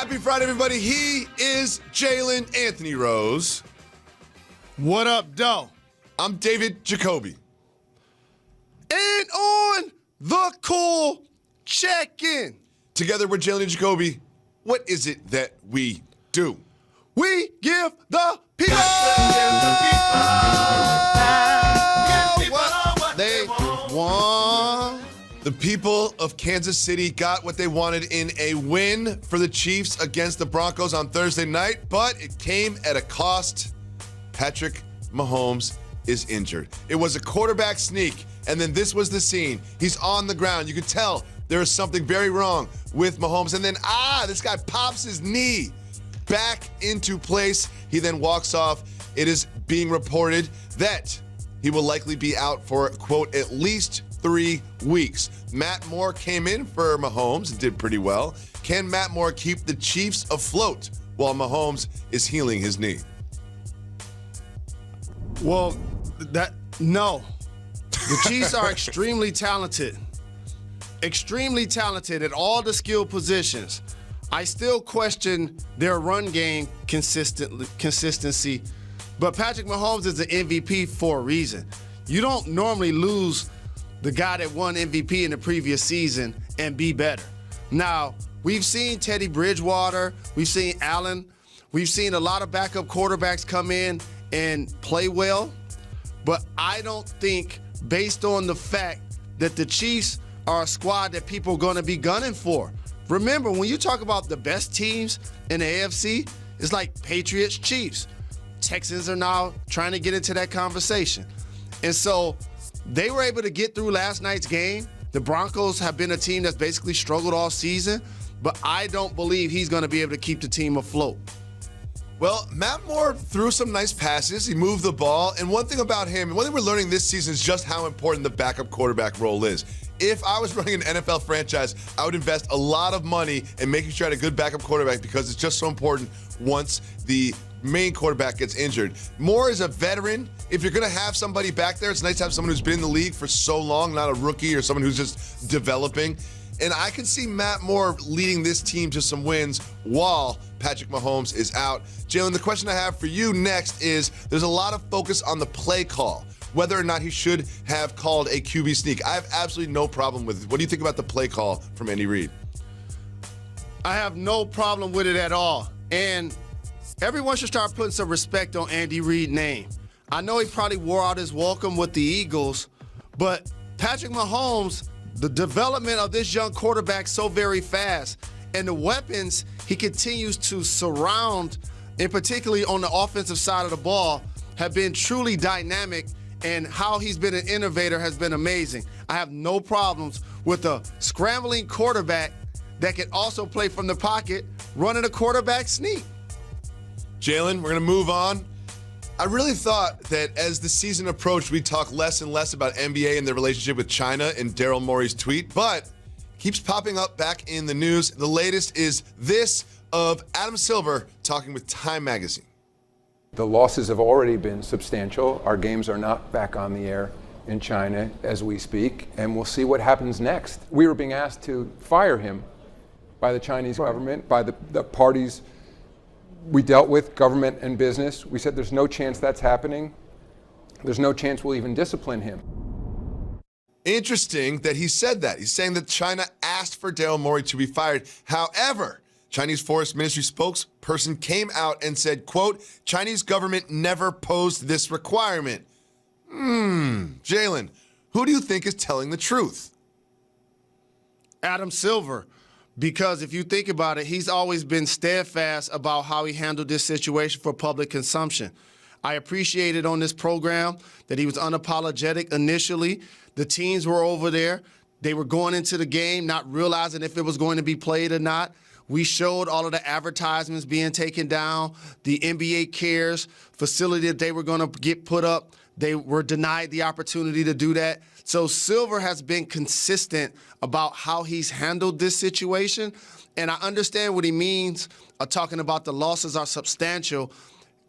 Happy Friday, everybody. He is Jalen Anthony Rose. What up, Doe? I'm David Jacoby. And on the cool check-in. Together with Jalen Jacoby, what is it that we do? We give the people what they want. The people of Kansas City got what they wanted in a win for the Chiefs against the Broncos on Thursday night, but it came at a cost. Patrick Mahomes is injured. It was a quarterback sneak, and then this was the scene. He's on the ground. You could tell there is something very wrong with Mahomes, and then, this guy pops his knee back into place. He then walks off. It is being reported that he will likely be out for, quote, at least 3 weeks. Matt Moore came in for Mahomes and did pretty well. Can Matt Moore keep the Chiefs afloat while Mahomes is healing his knee? Well, no. The Chiefs are extremely talented. Extremely talented at all the skill positions. I still question their run game consistency, but Patrick Mahomes is the MVP for a reason. You don't normally lose the guy that won MVP in the previous season and be better. Now, we've seen Teddy Bridgewater, we've seen Allen, we've seen a lot of backup quarterbacks come in and play well, but I don't think, based on the fact that the Chiefs are a squad that people are going to be gunning for. Remember, when you talk about the best teams in the AFC, it's like Patriots, Chiefs. Texans are now trying to get into that conversation. And so they were able to get through last night's game. The Broncos have been a team that's basically struggled all season, but I don't believe he's going to be able to keep the team afloat. Well, Matt Moore threw some nice passes. He moved the ball. And one thing about him, and one thing we're learning this season is just how important the backup quarterback role is. If I was running an NFL franchise, I would invest a lot of money in making sure I had a good backup quarterback because it's just so important once the main quarterback gets injured. Moore is a veteran. If you're going to have somebody back there, it's nice to have someone who's been in the league for so long, not a rookie or someone who's just developing. And I can see Matt Moore leading this team to some wins while Patrick Mahomes is out. Jalen, the question I have for you next is there's a lot of focus on the play call, whether or not he should have called a QB sneak. I have absolutely no problem with it. What do you think about the play call from Andy Reid? I have no problem with it at all. And everyone should start putting some respect on Andy Reid's name. I know he probably wore out his welcome with the Eagles, but Patrick Mahomes, the development of this young quarterback so very fast, and the weapons he continues to surround, and particularly on the offensive side of the ball, have been truly dynamic, and how he's been an innovator has been amazing. I have no problems with a scrambling quarterback that can also play from the pocket, running a quarterback sneak. Jalen, we're going to move on. I really thought that as the season approached, we'd talk less and less about NBA and their relationship with China and Daryl Morey's tweet, but keeps popping up back in the news. The latest is this of Adam Silver talking with Time Magazine. The losses have already been substantial. Our games are not back on the air in China as we speak, and we'll see what happens next. We were being asked to fire him by the Chinese government, by the parties we dealt with, government and business. We said there's no chance that's happening. There's no chance we'll even discipline him. Interesting that he said that. He's saying that China asked for Daryl Morey to be fired. However, Chinese Forest Ministry spokesperson came out and said, quote, Chinese government never posed this requirement. Jalen, who do you think is telling the truth? Adam Silver. Because if you think about it, he's always been steadfast about how he handled this situation for public consumption. I appreciated on this program that he was unapologetic initially. The teams were over there. They were going into the game not realizing if it was going to be played or not. We showed all of the advertisements being taken down, the NBA Cares facility that they were going to get put up. They were denied the opportunity to do that. So Silver has been consistent about how he's handled this situation. And I understand what he means talking about the losses are substantial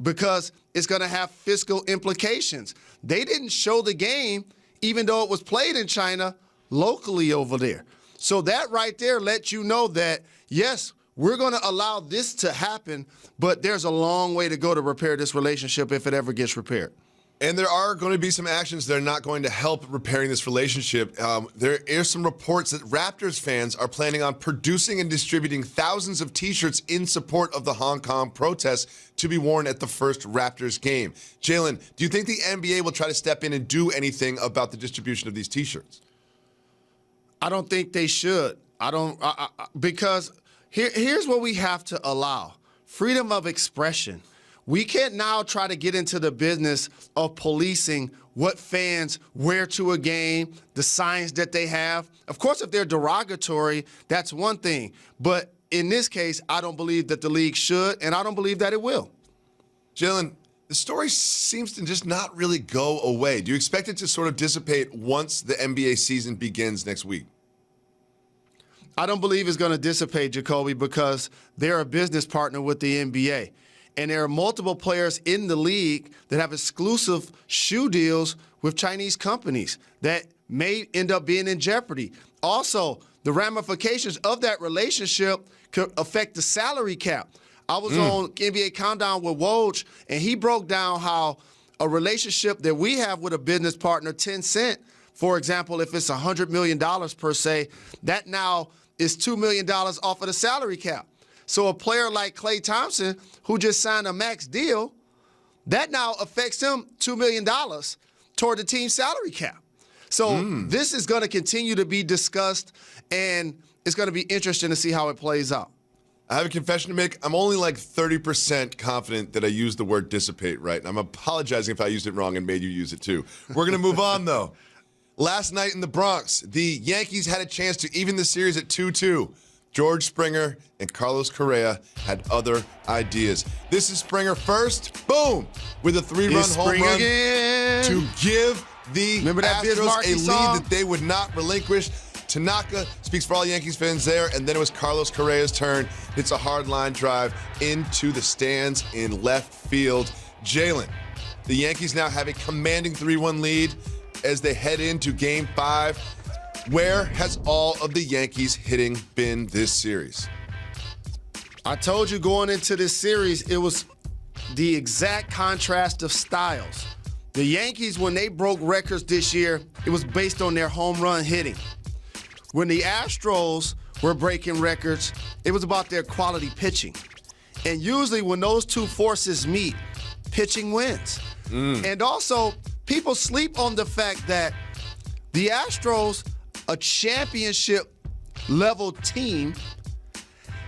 because it's going to have fiscal implications. They didn't show the game, even though it was played in China, locally over there. So that right there lets you know that, yes, we're going to allow this to happen, but there's a long way to go to repair this relationship if it ever gets repaired. And there are going to be some actions that are not going to help repairing this relationship. There are some reports that Raptors fans are planning on producing and distributing thousands of T-shirts in support of the Hong Kong protests to be worn at the first Raptors game. Jalen, do you think the NBA will try to step in and do anything about the distribution of these T-shirts? I don't think they should. Because here's what we have to allow: freedom of expression. We can't now try to get into the business of policing what fans wear to a game, the signs that they have. Of course, if they're derogatory, that's one thing. But in this case, I don't believe that the league should, and I don't believe that it will. Jalen, the story seems to just not really go away. Do you expect it to sort of dissipate once the NBA season begins next week? I don't believe it's going to dissipate, Jacoby, because they're a business partner with the NBA. And there are multiple players in the league that have exclusive shoe deals with Chinese companies that may end up being in jeopardy. Also, the ramifications of that relationship could affect the salary cap. I was on NBA Countdown with Woj, and he broke down how a relationship that we have with a business partner, Tencent, for example, if it's $100 million per se, that now is $2 million off of the salary cap. So a player like Klay Thompson, who just signed a max deal, that now affects him $2 million toward the team's salary cap. So this is going to continue to be discussed, and it's going to be interesting to see how it plays out. I have a confession to make. I'm only like 30% confident that I used the word dissipate right, and I'm apologizing if I used it wrong and made you use it too. We're going to move on, though. Last night in the Bronx, the Yankees had a chance to even the series at 2-2. George Springer and Carlos Correa had other ideas. This is Springer first, boom, with a 3-run home run again to give the Astros a lead song? that they would not relinquish. Tanaka speaks for all Yankees fans there, and then it was Carlos Correa's turn. It's a hard line drive into the stands in left field. Jalen, the Yankees now have a commanding 3-1 lead as they head into Game 5. Where has all of the Yankees hitting been this series? I told you going into this series, it was the exact contrast of styles. The Yankees, when they broke records this year, it was based on their home run hitting. When the Astros were breaking records, it was about their quality pitching. And usually when those two forces meet, pitching wins. And also, people sleep on the fact that the Astros, a championship-level team,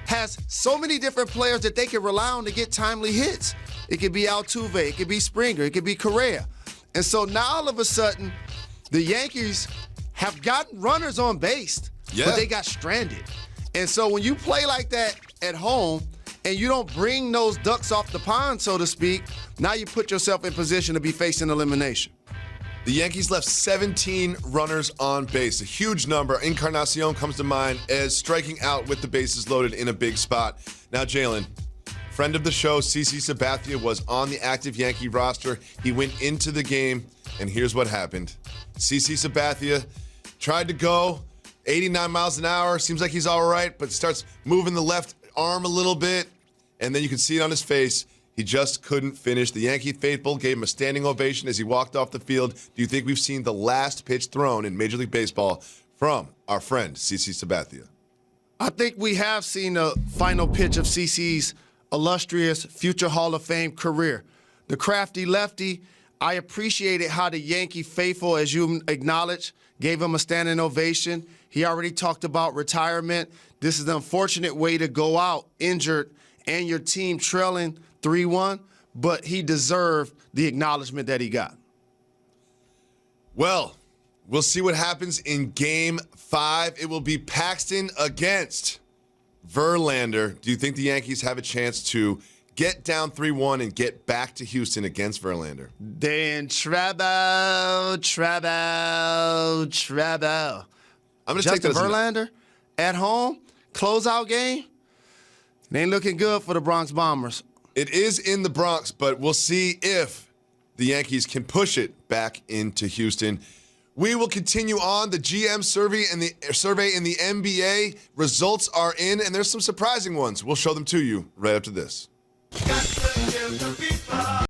has so many different players that they can rely on to get timely hits. It could be Altuve, it could be Springer, it could be Correa. And so now all of a sudden, the Yankees have gotten runners on base, but they got stranded. And so when you play like that at home and you don't bring those ducks off the pond, so to speak, now you put yourself in position to be facing elimination. The Yankees left 17 runners on base, a huge number. Encarnacion comes to mind as striking out with the bases loaded in a big spot. Now, Jalen, friend of the show, CC Sabathia, was on the active Yankee roster. He went into the game, and here's what happened. CC Sabathia tried to go 89 miles an hour. Seems like he's all right, but starts moving the left arm a little bit, and then you can see it on his face. He just couldn't finish. The Yankee faithful gave him a standing ovation as he walked off the field. Do you think we've seen the last pitch thrown in Major League Baseball from our friend, CC Sabathia? I think we have seen the final pitch of CC's illustrious future Hall of Fame career. The crafty lefty, I appreciated how the Yankee faithful, as you acknowledged, gave him a standing ovation. He already talked about retirement. This is an unfortunate way to go out injured and your team trailing 3-1, but he deserved the acknowledgement that he got. Well, we'll see what happens in Game 5. It will be Paxton against Verlander. Do you think the Yankees have a chance to get down 3-1 and get back to Houston against Verlander? Then trouble. I'm going to take that as Verlander at home, closeout game. It ain't looking good for the Bronx Bombers. It is in the Bronx, but we'll see if the Yankees can push it back into Houston. We will continue on. The GM survey in the NBA results are in, and there's some surprising ones. We'll show them to you right after this.